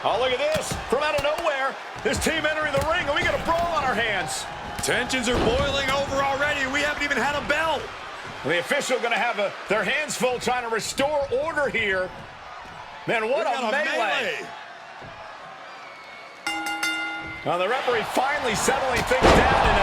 Oh, look at this. From out of nowhere, this team entering the ring, and we got a brawl on our hands. Tensions are boiling over already, and we haven't even had a bell. The official going to have their hands full trying to restore order here. Man, what a melee. Well, the referee finally settling things down, and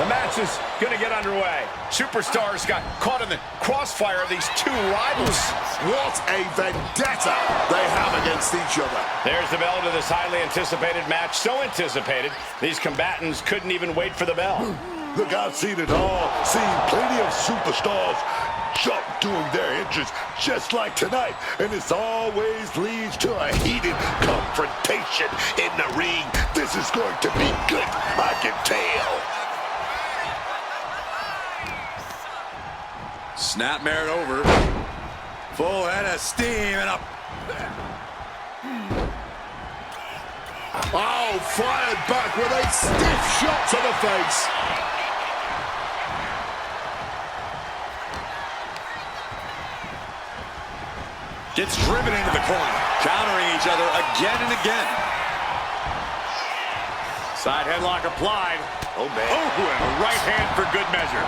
the match is going to get underway. Superstars got caught in the crossfire of these two rivals. What a vendetta they have against each other. There's the bell to this highly anticipated match. So anticipated, these combatants couldn't even wait for the bell. Look, I've seen it all. Seen plenty of superstars jump during their entrance, just like tonight. And this always leads to a heated confrontation in the ring. This is going to be good, I can tell. Snapmare over. Full head of steam and up. Oh, fired back with a stiff shot to the face. Gets driven into the corner. Countering each other again and again. Side headlock applied. Oh, man. Oh, and a right hand for good measure.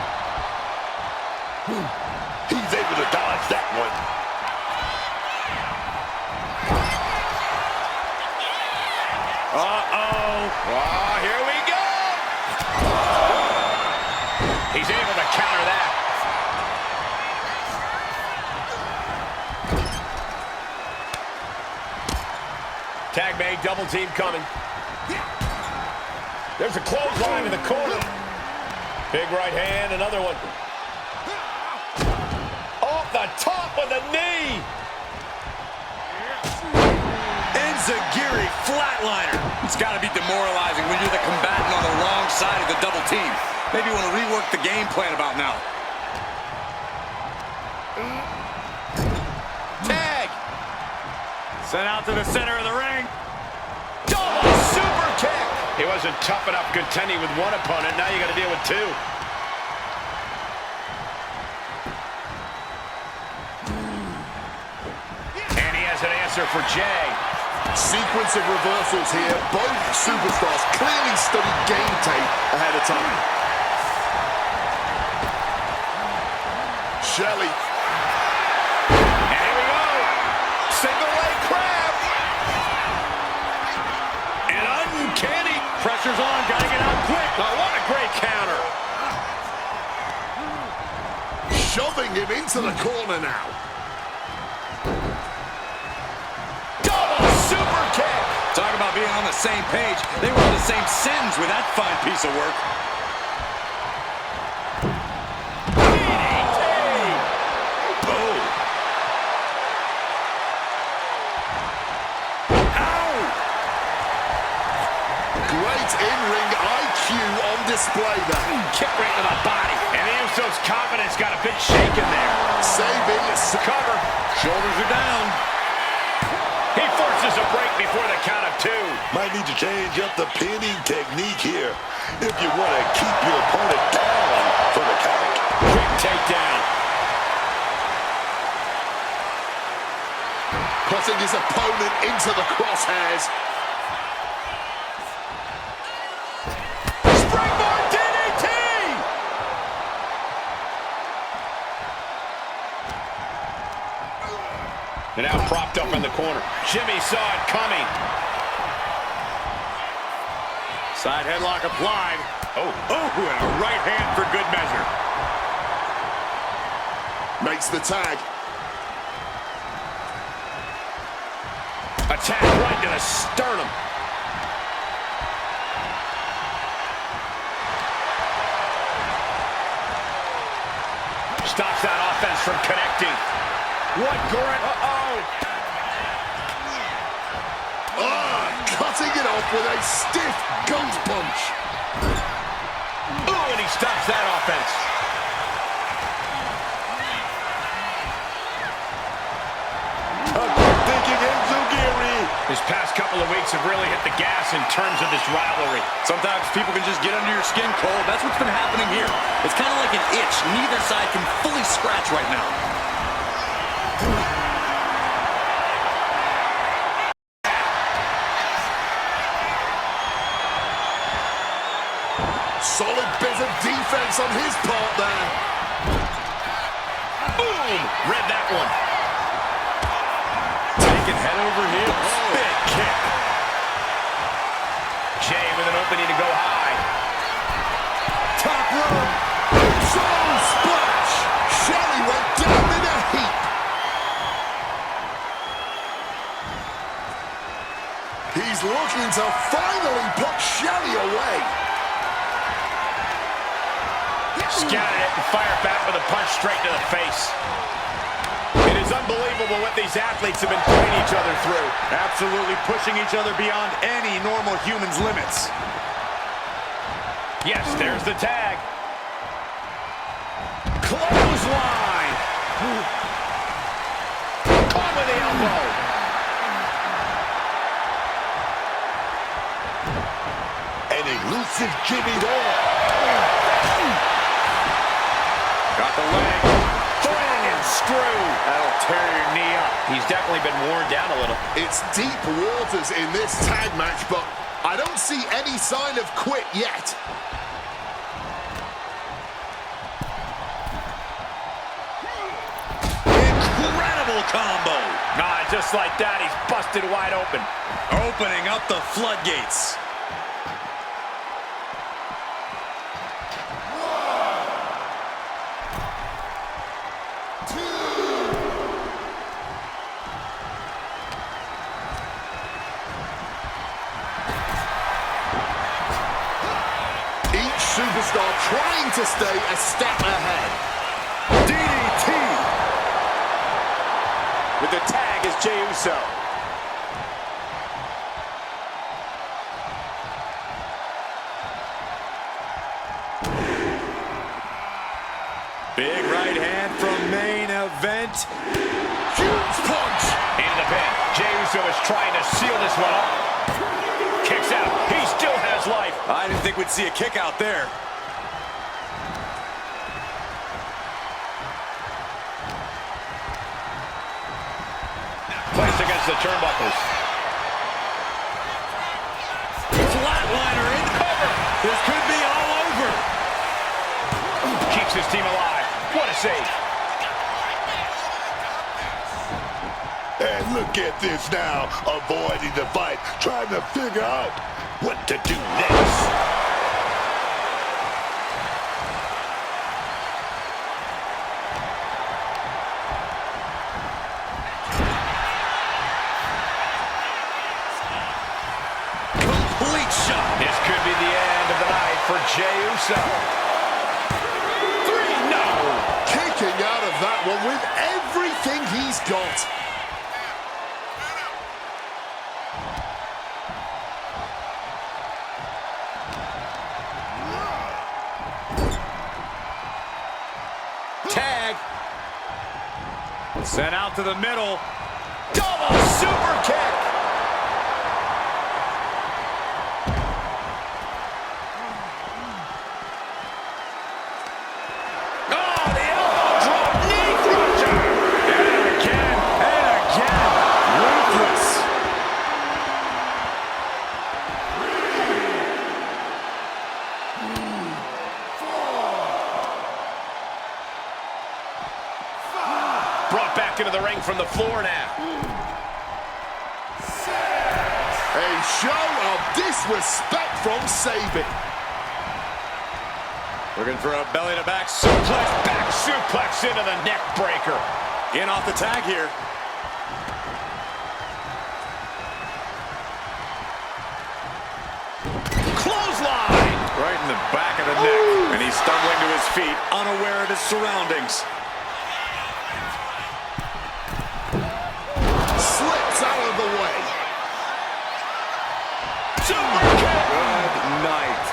He's able to dodge that one. Uh-oh. Oh, here we go. He's able to counter that. Tag made, double team coming. There's a clothesline in the corner. Big right hand, another one. Off the top with a knee. Enziguri flatliner. It's got to be demoralizing when you're the combatant on the wrong side of the double team. Maybe you want to rework the game plan about now. Tag. Sent out to the center of the ring. Double super kick. He wasn't tough enough contending with one opponent. Now you got to deal with two. And he has an answer for Jay. Sequence of reversals here. Both superstars clearly studied game tape ahead of time. Shelley. And here we go. Single leg crab. And uncanny. Pressure's on. Got to get out quick. Oh, what a great counter. Shoving him into the corner now. Talk about being on the same page. They were on the same sentence with that fine piece of work. DDT! Boom. Ow! Great in-ring IQ on display there. Kick right to the body. And the Usos' confidence got a big shake in there. Saving Cover. Shoulders are down. He forces a break before the count of two. Might need to change up the pinning technique here if you want to keep your opponent down for the count. Quick takedown. Putting his opponent into the crosshairs. Springboard DDT! And now propped up in the corner. Jimmy saw it coming. Side headlock applied. Oh, and a right hand for good measure. Makes the tag. Attack right to the sternum. Stops that offense from connecting. What great... Cutting it off with a stiff gut punch. Ooh, and he stops that offense. Thinking Enzuguri. This past couple of weeks have really hit the gas in terms of this rivalry. Sometimes people can just get under your skin, Cole. That's what's been happening here. It's kind of like an itch. Neither side can fully scratch right now. Solid bit of defense on his part there. Boom! Read that one. Taking head over heels. Big kick. Jay with an opening to go high. Top rope. Soul splash. Shelly went down in a heap. He's looking to finally put Shelly away. Scouted it and fired back with a punch straight to the face. It is unbelievable what these athletes have been putting each other through. Absolutely pushing each other beyond any normal human's limits. Yes, there's the tag. Clothesline. Caught with the elbow. An elusive Jimmy Dore. Got the leg. Flying screw. That'll tear your knee up. He's definitely been worn down a little. It's deep waters in this tag match, but I don't see any sign of quit yet. Incredible combo. Just like that, he's busted wide open. Opening up the floodgates. Superstar trying to stay a step ahead. DDT. With the tag is Jey Uso. Big right hand from main event. Huge punch. Into the pin. Jey Uso is trying to seal this one up. Kicks out. He still has life. I didn't think we'd see a kick out there. Placed against the turnbuckles. Flatliner in cover. This could be all over. Keeps his team alive. What a save. And look at this now, avoiding the fight, trying to figure out what to do next. Complete shot. This could be the end of the night for Jey Uso. 3, no. Kicking out of that one with everything he's got. Tag. Sent out to the middle. Double super kick. Oh, the elbow drop. Knee crusher. And again. Ruthless. Brought back into the ring from the floor now. A show of disrespect from Sabin. Looking for a belly-to-back suplex. Back suplex into the neck breaker. In off the tag here. the neck. And he's stumbling to his feet, unaware of his surroundings. Slips out of the way. Super kick. Good night.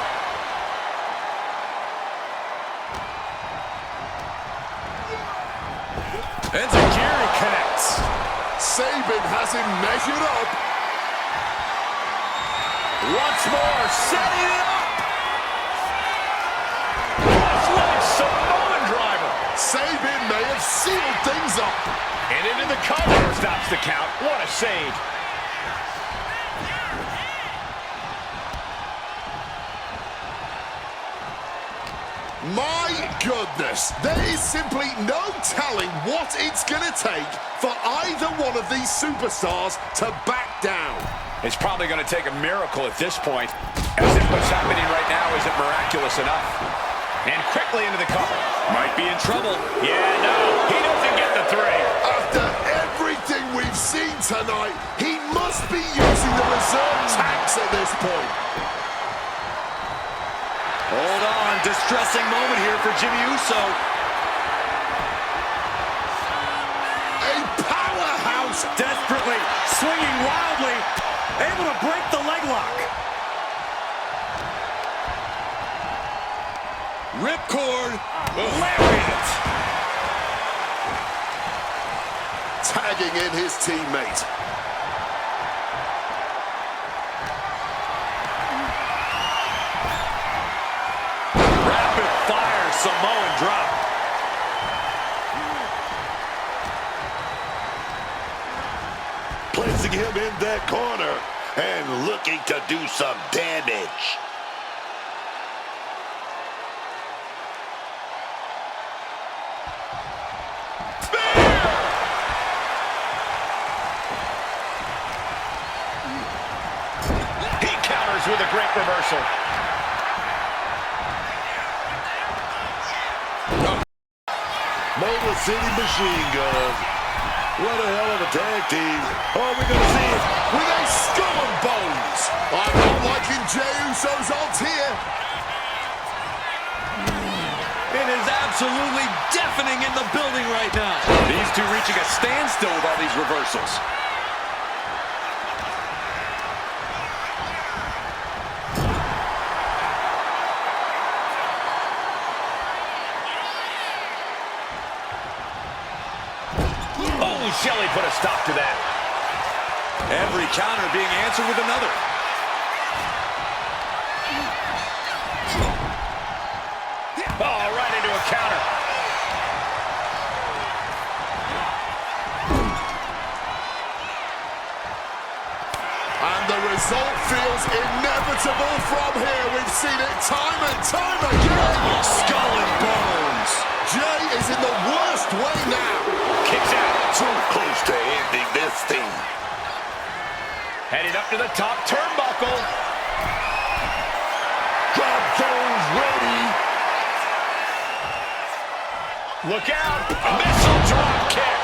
Enziguri connects. Sabin has him measured up. Once more, setting it up. Cross-leg Samoan driver. Sabin may have sealed things up. And into the cover. Stops the count. What a save. My goodness, there is simply no telling what it's going to take for either one of these superstars to back down. It's probably going to take a miracle at this point, as if what's happening right now isn't miraculous enough. And quickly into the cover. Might be in trouble. Yeah, no, he doesn't get the three. After everything we've seen tonight, he must be using the reserve tanks at this point. Hold on, distressing moment here for Jimmy Uso. A powerhouse. Desperately, swinging wildly, able to break the leg lock. Ripcord, lariat. Tagging in his teammate. Rapid-fire Samoan drop. Placing him in that corner and looking to do some damage. He counters with a great reversal. Motor City Machine Guns. What a hell of a tag team. Are we going to see it? With a skull and bones. I'm not liking Jey Uso's odds here. It is absolutely deafening in the building right now. These two reaching a standstill with all these reversals. Oh, Shelley put a stop to that. Every counter being answered with another. Oh, right into a counter. And the result feels inevitable from here. We've seen it time and time again. Skull and bones. Jey is in the worst way now. Kicks out. So close to ending this thing. Headed up to the top turnbuckle. Drop those ready. Look out. Missile drop kick.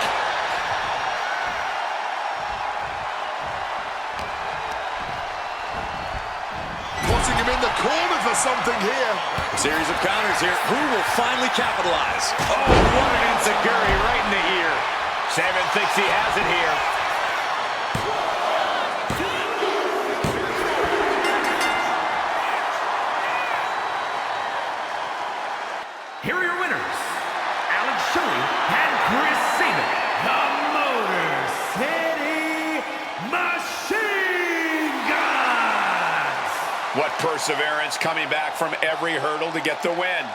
Putting him in the corner for something here. Series of counters here. Who will finally capitalize? Oh, what an enziguri right in the ear. Sabin thinks he has it here. Here are your winners, Alex Shelley and Chris Sabin, the Motor City Machine Guns! What perseverance coming back from every hurdle to get the win.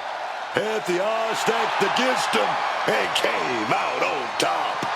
Had the odds stacked against him and came out on top.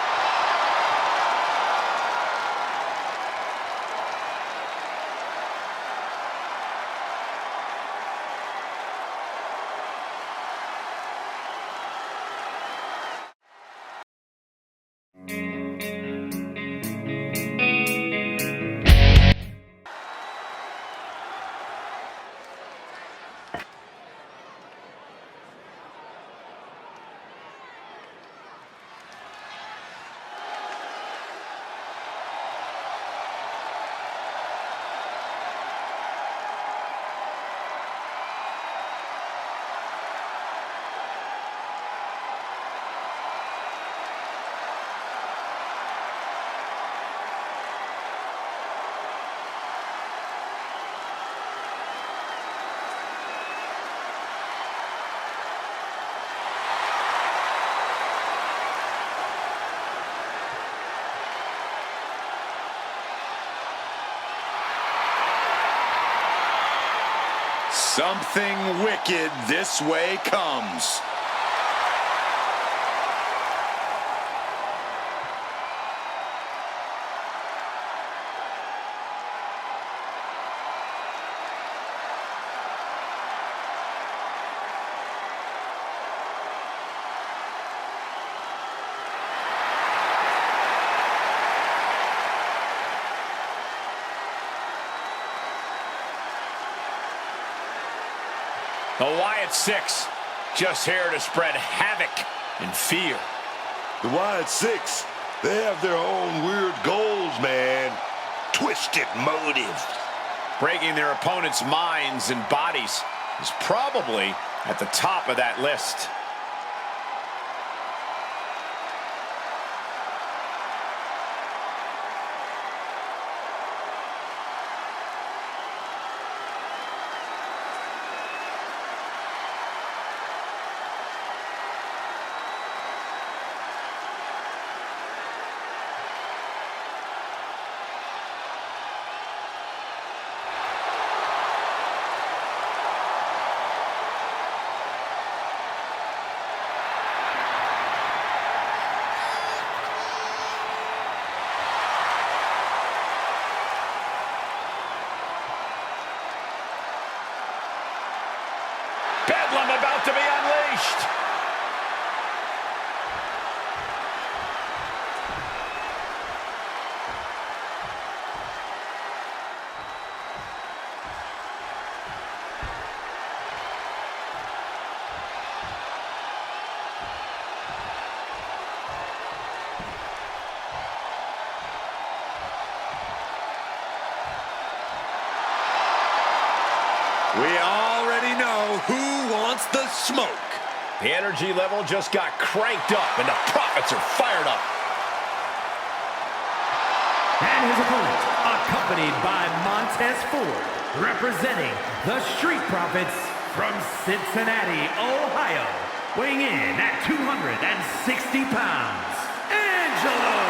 Something wicked this way comes. The Wyatt Six, just here to spread havoc and fear. The Wyatt Six, they have their own weird goals, man. Twisted motives. Breaking their opponents' minds and bodies is probably at the top of that list. Bedlam about to be unleashed. We already know who wants the smoke. The energy level just got cranked up, and the Profits are fired up. And his opponent, accompanied by Montez Ford, representing the Street Profits from Cincinnati, Ohio, weighing in at 260 pounds, Angelo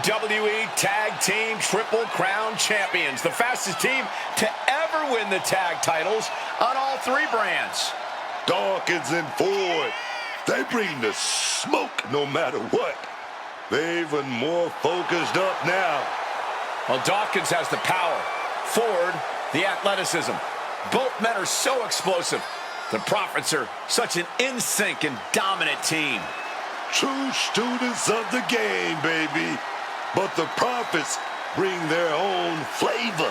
WWE Tag Team Triple Crown Champions, the fastest team to ever win the tag titles on all three brands. Dawkins and Ford, they bring the smoke no matter what. They're even more focused up now. Well, Dawkins has the power, Ford the athleticism. Both men are so explosive. The Profits are such an in-sync and dominant team. True students of the game, baby. But the Profits bring their own flavor.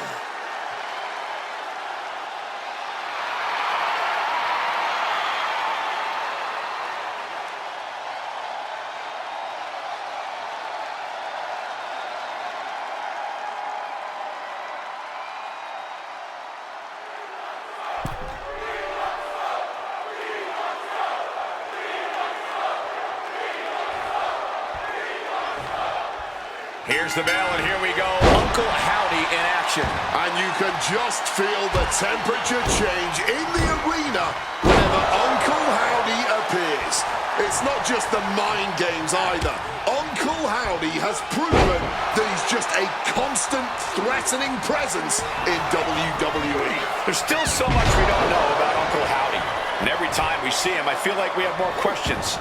Here's the bell, and here we go. Uncle Howdy in action. And you can just feel the temperature change in the arena whenever Uncle Howdy appears. It's not just the mind games either. Uncle Howdy has proven that he's just a constant threatening presence in WWE. There's still so much we don't know about Uncle Howdy. And every time we see him, I feel like we have more questions.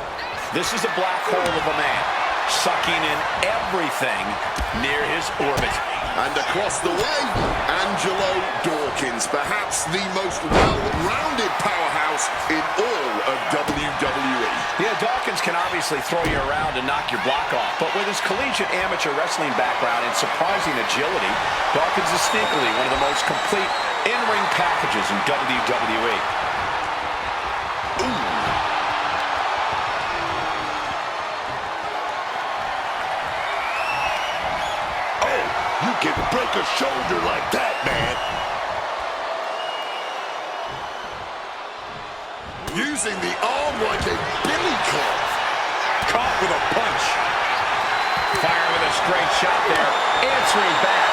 This is a black hole of a man, sucking in everything near his orbit. And across the way, Angelo Dawkins, perhaps the most well-rounded powerhouse in all of WWE. Yeah, Dawkins can obviously throw you around and knock your block off, but with his collegiate amateur wrestling background and surprising agility, Dawkins is sneakily one of the most complete in-ring packages in WWE. Ooh. You can break a shoulder like that, man. Using the arm like a billy club. Caught with a punch. Fire with a straight shot there, answering back.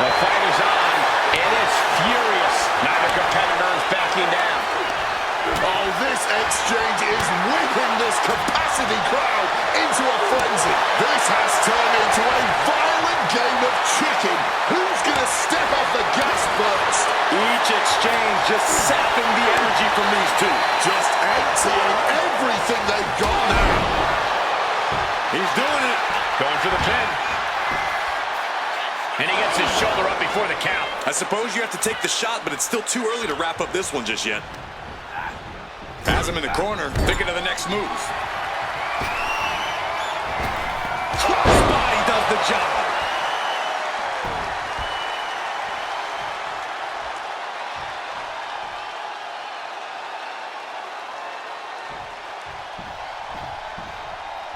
The fight is on, and it's furious. Neither competitor is backing down. Oh, this exchange is whipping this capacity crowd into a frenzy. This has turned into a violent game of chicken. Who's going to just sapping the energy from these two. Just emptying everything they've got now. He's doing it. Going for the pin. And he gets his shoulder up before the count. I suppose you have to take the shot, but it's still too early to wrap up this one just yet. Has him in the corner, thinking of the next move. Crossbody does the job.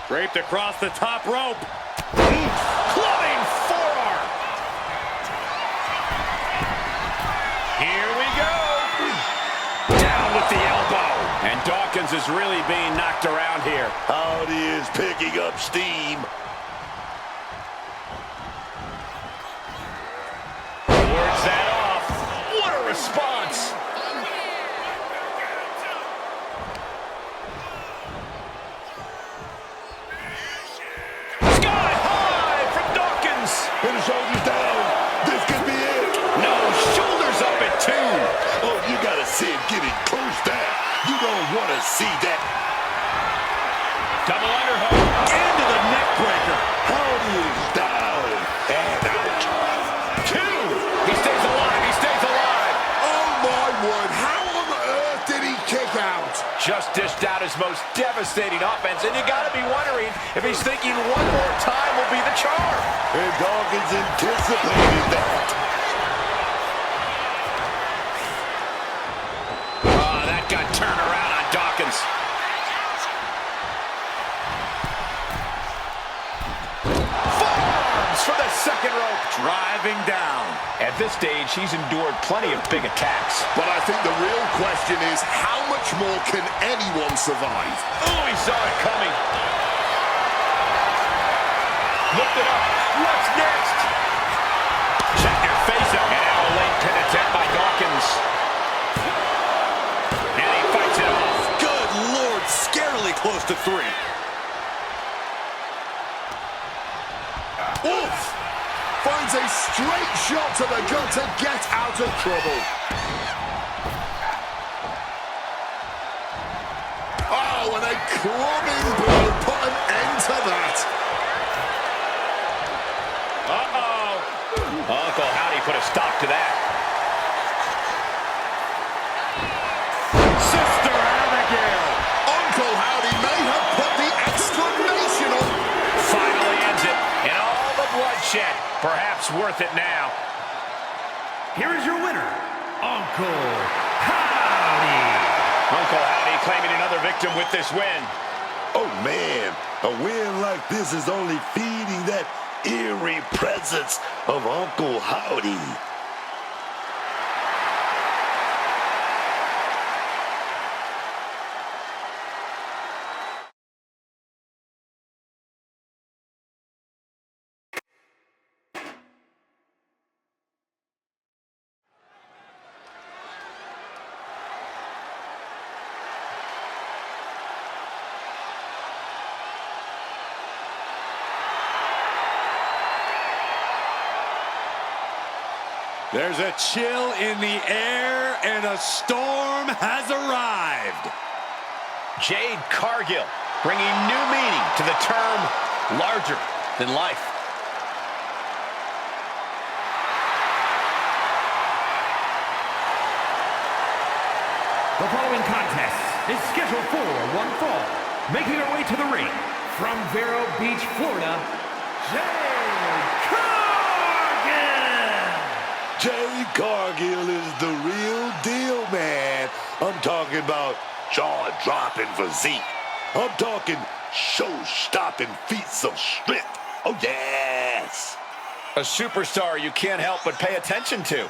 Draped across the top rope. Clubbing forearm. Here we go. Down with the elbow. And Dawkins is really being knocked around here. Howdy is picking up steam. Works that off. What a response. Sky high from Dawkins. And the shoulders down. This could be it. No, shoulders up at 2. Oh, you gotta see him getting close there. You don't want to see that. Double underhook. Into the neck breaker. Howdy is down and out. 2. He stays alive. He stays alive. Oh my word, how on earth did he kick out? Just dished out his most devastating offense, and you got to be wondering if he's thinking one more time will be the charm. And Dawkins anticipated that. Oh, that got turned around on Dawkins. Forearms from the second rope. Driving down. At this stage, he's endured plenty of big attacks. But I think the real question is, how much more can anyone survive? Oh, he saw it coming. Looked it up. What's next? Check your face up. And now a late pin attempt by Dawkins. And he fights it off. Good Lord, scarily close to 3. Oof! Finds a straight shot to the gut to get out of trouble. Oh, and a clubbing blow put an end to that. Uh-oh. Uncle Howdy put a stop to that. Sister Abigail. Uncle Howdy may have put the exclamation on. Finally ends it. And all the bloodshed. Perhaps worth it now. Here is your winner, Uncle Howdy. Uncle Howdy claiming another victim with this win. Oh, man. A win like this is only feeding that eerie presence of Uncle Howdy. There's a chill in the air, and a storm has arrived. Jade Cargill bringing new meaning to the term larger than life. The following contest is scheduled for one fall. Making her way to the ring from Vero Beach, Florida, Jade Cargill! Jade Cargill is the real deal, man. I'm talking about jaw-dropping physique. I'm talking show-stopping feats of strength. Oh, yes. A superstar you can't help but pay attention to.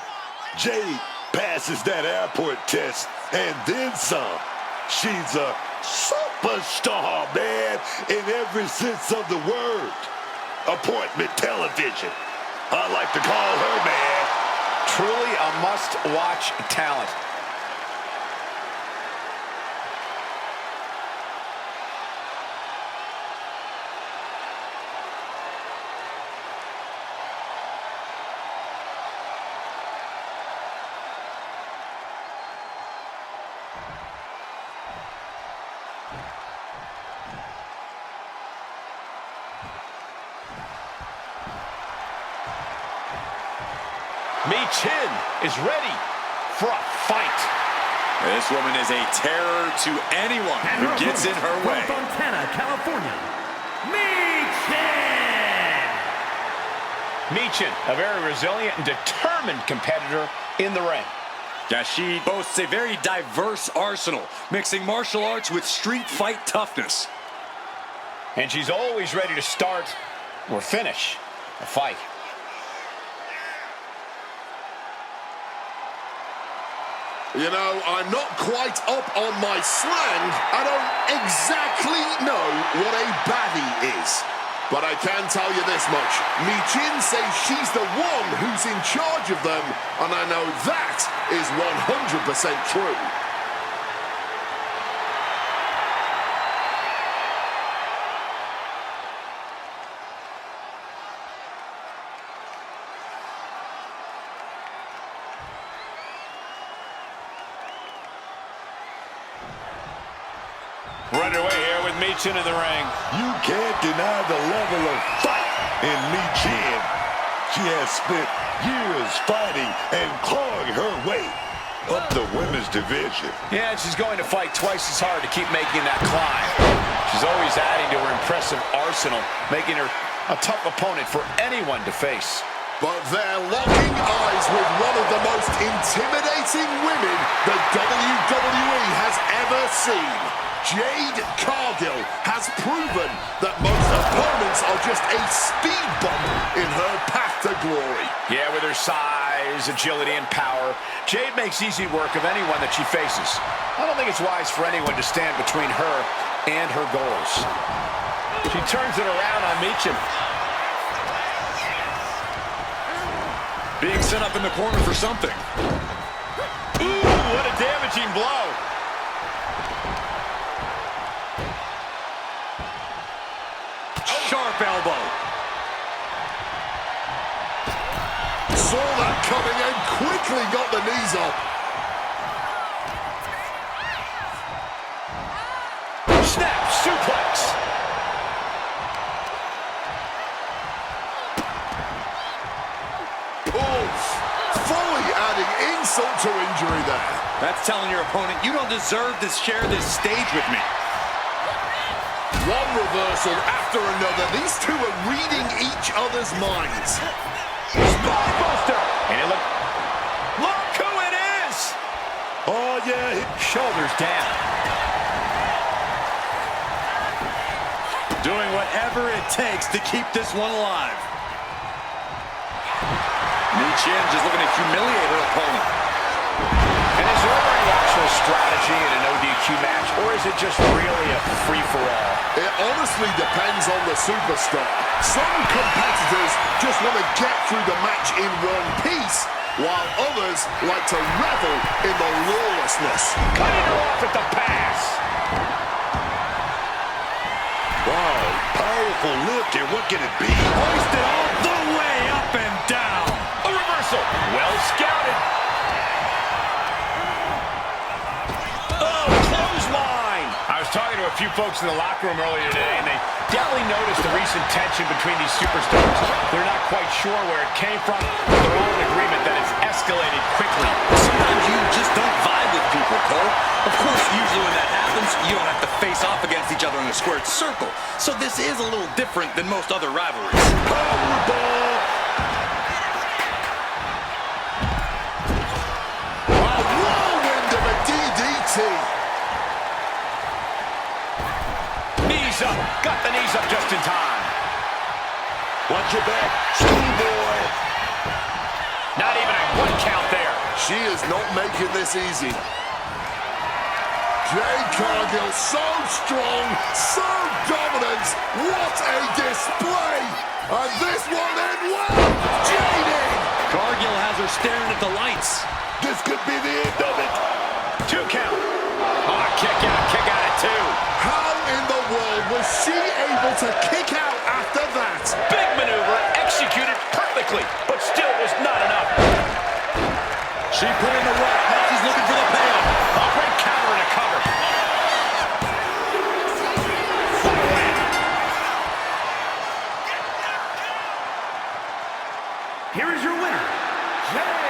Jade passes that airport test and then some. She's a superstar, man, in every sense of the word. Appointment television. I like to call her, man. Truly a must-watch talent. Michin is ready for a fight. This woman is a terror to anyone And who gets in her way. From Fontana, California, Michin! Michin, a very resilient and determined competitor in the ring. Yeah, she boasts a very diverse arsenal, mixing martial arts with street fight toughness. And she's always ready to start or finish a fight. You know, I'm not quite up on my slang. I don't exactly know what a baddie is. But I can tell you this much. Michin says she's the one who's in charge of them, and I know that is 100% true. We're underway here with Michin in the ring. You can't deny the level of fight in Michin. She has spent years fighting and clawing her way up the women's division. Yeah, and she's going to fight twice as hard to keep making that climb. She's always adding to her impressive arsenal, making her a tough opponent for anyone to face. But they're locking eyes with one of the most intimidating women the WWE has ever seen. Jade Cargill has proven that most opponents are just a speed bump in her path to glory. Yeah, with her size, agility, and power, Jade makes easy work of anyone that she faces. I don't think it's wise for anyone to stand between her and her goals. She turns it around on Michin. Being set up in the corner for something. Ooh, what a damaging blow. Sharp elbow. Saw that coming and quickly got the knees up. Snap, suplex. Oof. Fully adding insult to injury there. That's telling your opponent, you don't deserve to share this stage with me. One reversal after another. These two are reading each other's minds. Spinebuster. And look who it is. Oh, yeah. Shoulders down. Doing whatever it takes to keep this one alive. Michin just looking to humiliate her opponent. And is there any actual strategy in an ODQ match, or is it just really a free-for-all? It honestly depends on the superstar. Some competitors just want to get through the match in one piece, while others like to revel in the lawlessness. Cutting her off at the pass. Wow, powerful lift here. What can it be? Hoisted all the way up and down. A reversal. Well scouted. Oh, clothesline. I was talking to a few folks in the locker room earlier today, and they definitely noticed the recent tension between these superstars. They're not quite sure where it came from, but they're all in agreement that it's escalated quickly. Sometimes you just don't vibe with people, Cole. Of course, usually when that happens, you don't have to face off against each other in a squared circle. So this is a little different than most other rivalries. Powerball. A whirlwind of a DDT. Knees up. Got the knees up just in time. Watch your back. Schoolboy. Not even a 1 count there. She is not making this easy. Jade Cargill, so strong, so dominant. What a display. And this one end well. Jade. Cargill has her staring at the lights. This could be the end of it. 2 count. Oh, kick out at 2. How in the world was she able to kick out after that? Big maneuver, executed perfectly, but still was not enough. She put in the work. Now she's looking for the payoff. A great counter and a cover. Here is your winner, Jade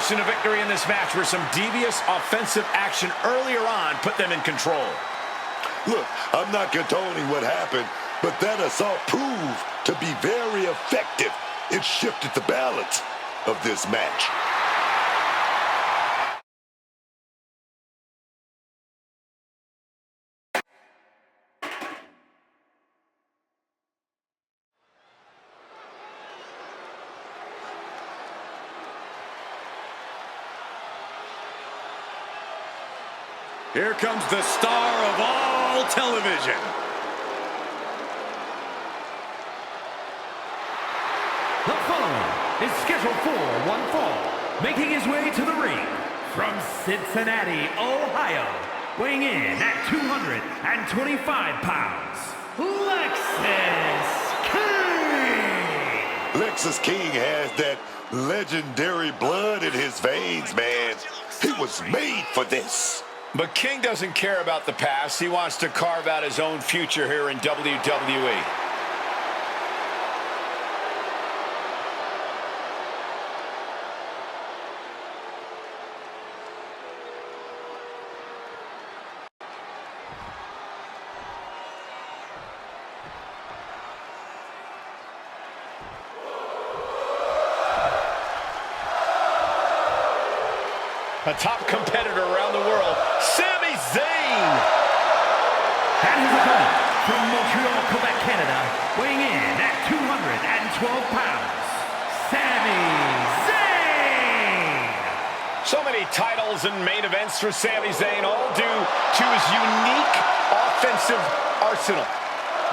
transition to victory in this match where some devious offensive action earlier on put them in control. Look, I'm not condoning what happened, but that assault proved to be very effective. It shifted the balance of this match. Here comes the star of all television. The following is scheduled for one fall, making his way to the ring from Cincinnati, Ohio, weighing in at 225 pounds, Lexis King. Lexis King has that legendary blood in his veins, man. He was made for this. But King doesn't care about the past. He wants to carve out his own future here in WWE. A top competitor around the world, Sami Zayn. And his opponent from Montreal, Quebec, Canada, weighing in at 212 pounds, Sami Zayn. So many titles and main events for Sami Zayn, all due to his unique offensive arsenal.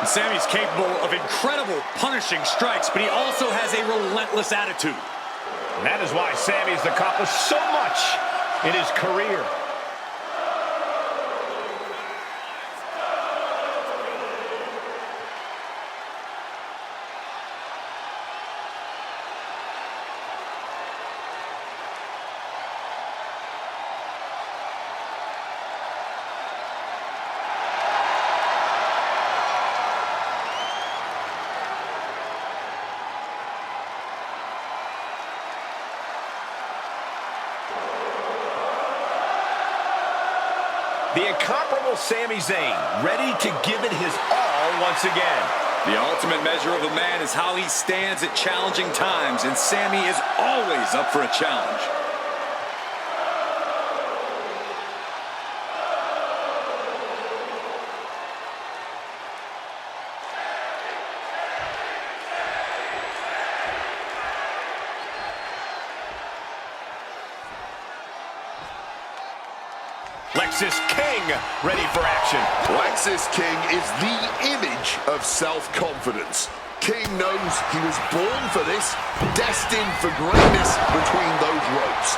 And Sami's capable of incredible punishing strikes, but he also has a relentless attitude. And that is why Sami has accomplished so much in his career. The incomparable Sami Zayn, ready to give it his all once again. The ultimate measure of a man is how he stands at challenging times, and Sami is always up for a challenge. Lexis King ready for action. Lexis King is the image of self-confidence. King knows he was born for this, destined for greatness between those ropes.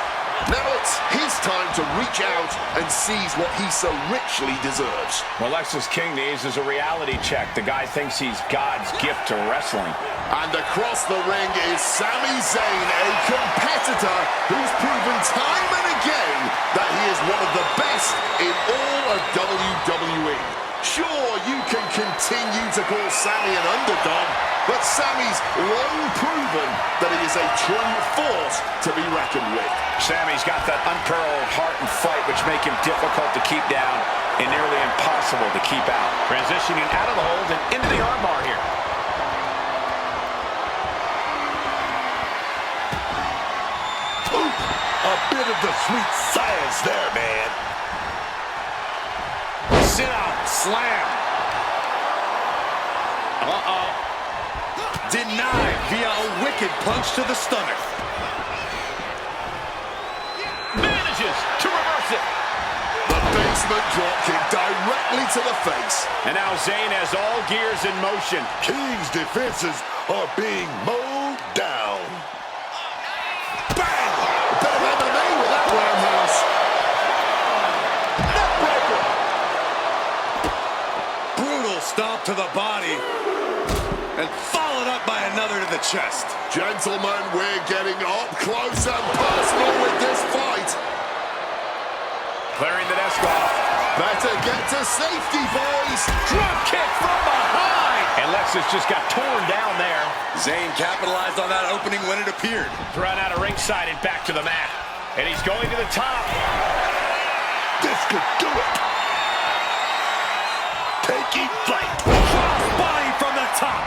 Now it's his time to reach out and seize what he so richly deserves. What Lexis King needs is a reality check. The guy thinks he's God's gift to wrestling. And across the ring is Sami Zayn, a competitor who's proven time and again that he is one of the best in all of WWE. Sure, you can continue to call Sami an underdog, but Sami's long proven that he is a true force to be reckoned with. Sami's got that unparalleled heart and fight which make him difficult to keep down and nearly impossible to keep out. Transitioning out of the hold and into the armbar here. A bit of the sweet science there, man. Sit out, slam. Denied via a wicked punch to the stomach. Manages to reverse it. The basement drop kick directly to the face. And now Zayn has all gears in motion. King's defenses are being mowed down. Bang! A bit of MMA with that roundhouse. Neckbreaker. Brutal stomp to the body. And followed up by another to the chest. Gentlemen, we're getting up close and personal with this fight. Clearing the desk off. Better get to safety, boys. Drop kick from behind. And Lexis just got torn down there. Zayn capitalized on that opening when it appeared. Thrown out of ringside and back to the mat. And he's going to the top. This could do it. Taking flight. Body from the top.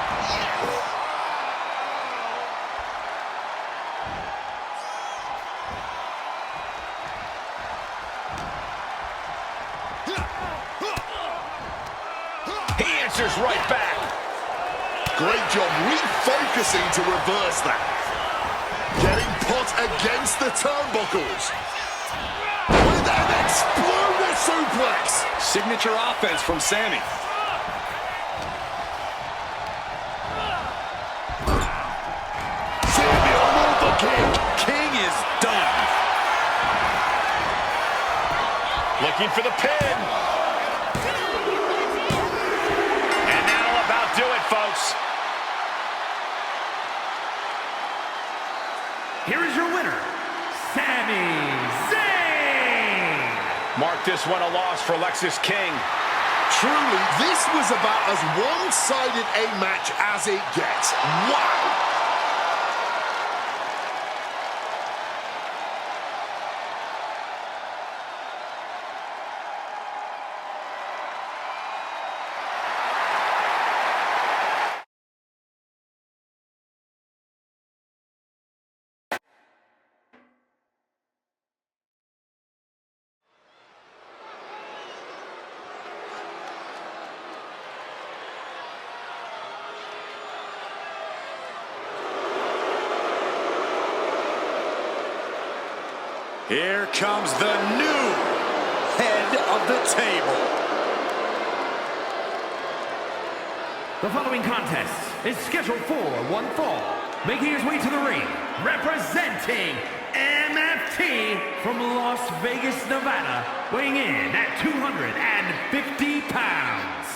He answers right back. Great job refocusing to reverse that. Getting put against the turnbuckles. With an exploded suplex. Signature offense from Sammy. Sammy all over King. King is done. Looking for the pin. And that'll about do it, folks. Here is your winner, Sami Zayn. Mark this one a loss for Lexis King. Truly, this was about as one-sided a match as it gets. Wow! Here comes the new head of the table. The following contest is scheduled for one fall. Making his way to the ring, representing MFT from Las Vegas, Nevada, weighing in at 250 pounds,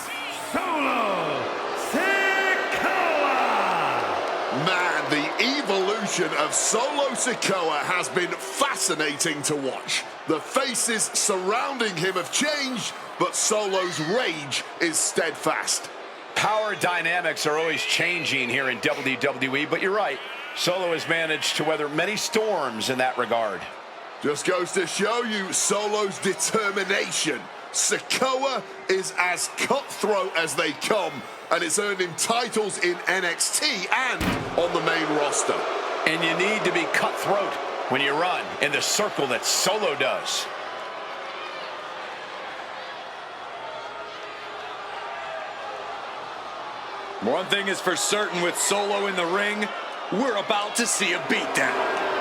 Solo Sikoa! Man, the evolution of Solo Sikoa has been fascinating to watch. The faces surrounding him have changed, but Solo's rage is steadfast. Power dynamics are always changing here in WWE, but you're right. Solo has managed to weather many storms in that regard. Just goes to show you Solo's determination. Sikoa is as cutthroat as they come, and it's earned him titles in NXT and on the main roster. And you need to be cutthroat when you run in the circle that Solo does. One thing is for certain with Solo in the ring, we're about to see a beatdown.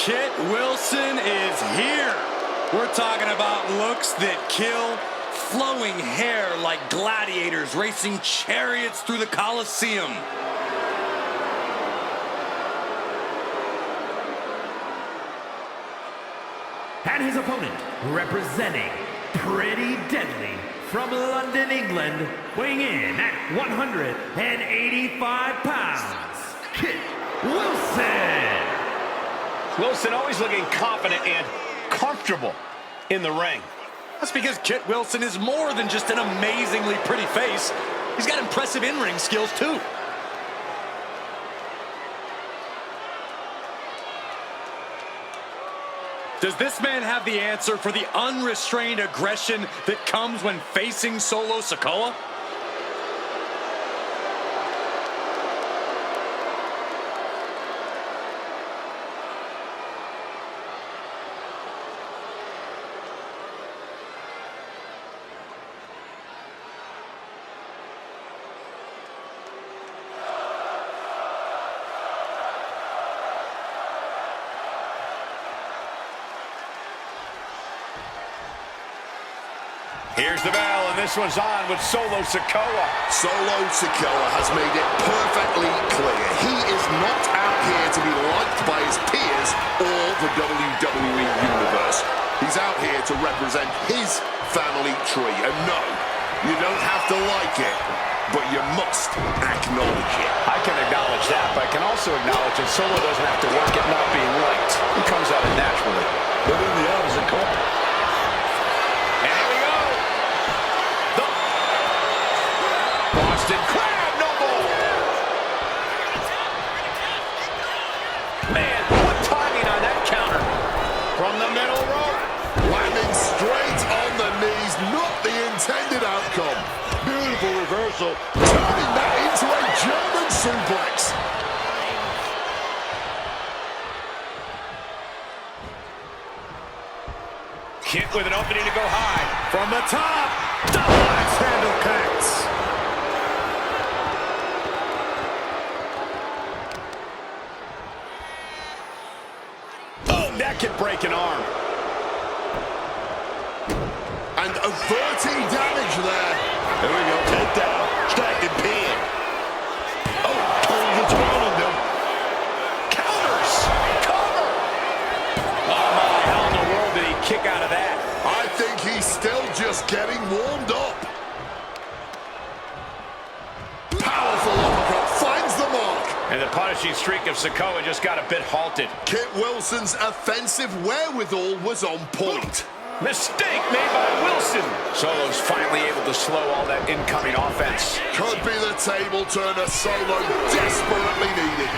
Kit Wilson is here. We're talking about looks that kill, flowing hair like gladiators racing chariots through the Coliseum. And his opponent, representing Pretty Deadly from London, England, weighing in at 185 pounds, Kit Wilson. Wilson always looking confident and comfortable in the ring. That's because Kit Wilson is more than just an amazingly pretty face. He's got impressive in-ring skills, too. Does this man have the answer for the unrestrained aggression that comes when facing Solo Sikoa? Here's the bell, and this one's on with Solo Sikoa. Solo Sikoa has made it perfectly clear. He is not out here to be liked by his peers or the WWE Universe. He's out here to represent his family tree. And no, you don't have to like it, but you must acknowledge it. I can acknowledge that, but I can also acknowledge that Solo doesn't have to work at not being liked. He comes at it naturally. But in the opposite corner. And here we go. The Boston Crab, no more. Man, what timing on that counter. From the middle rope. Landing straight on the knees, not the intended outcome. Beautiful reversal. Turning that into a German suplex. Kit with an opening to go high. From the top, double axe handle connects. Oh, that could break an arm. And averting damage there. There we go. Take down. Stacked and pin. Oh, turns its around them. Counters. Cover. Oh, my. How in the world did he kick out of that? I think he's still just getting warmed up. Powerful uppercut finds the mark. And the punishing streak of Sikoa just got a bit halted. Kit Wilson's offensive wherewithal was on point. Mistake made by Wilson. Solo's finally able to slow all that incoming offense. Could be the table turner Solo desperately needed.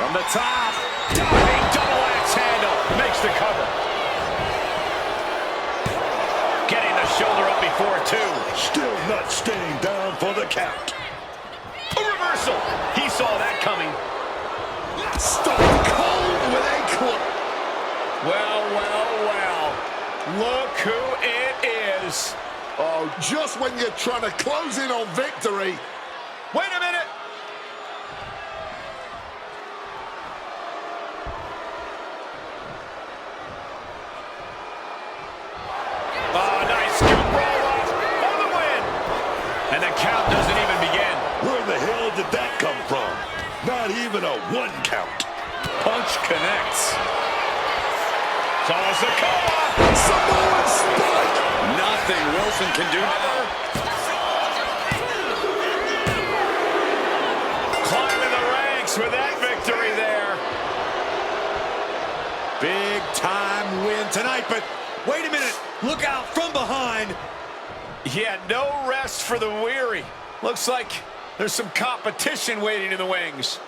From the top, diving double axe handle. Makes the cover. Getting the shoulder up before two. Still not staying down for the count. A reversal. He saw that coming. Stone cold with a clip. Well, well, well. Look who it is. Oh, just when you're trying to close in on victory. Wait a minute. Oh, nice scoop roll up for the win. And the count doesn't even begin. Where the hell did that come from? Not even a one count. Punch connects. Solo Sikoa. Samoa spike. Nothing Wilson can do now. Climbing the ranks with that victory there. Big time win tonight, but wait a minute. Look out from behind. Yeah, no rest for the weary. Looks like there's some competition waiting in the wings.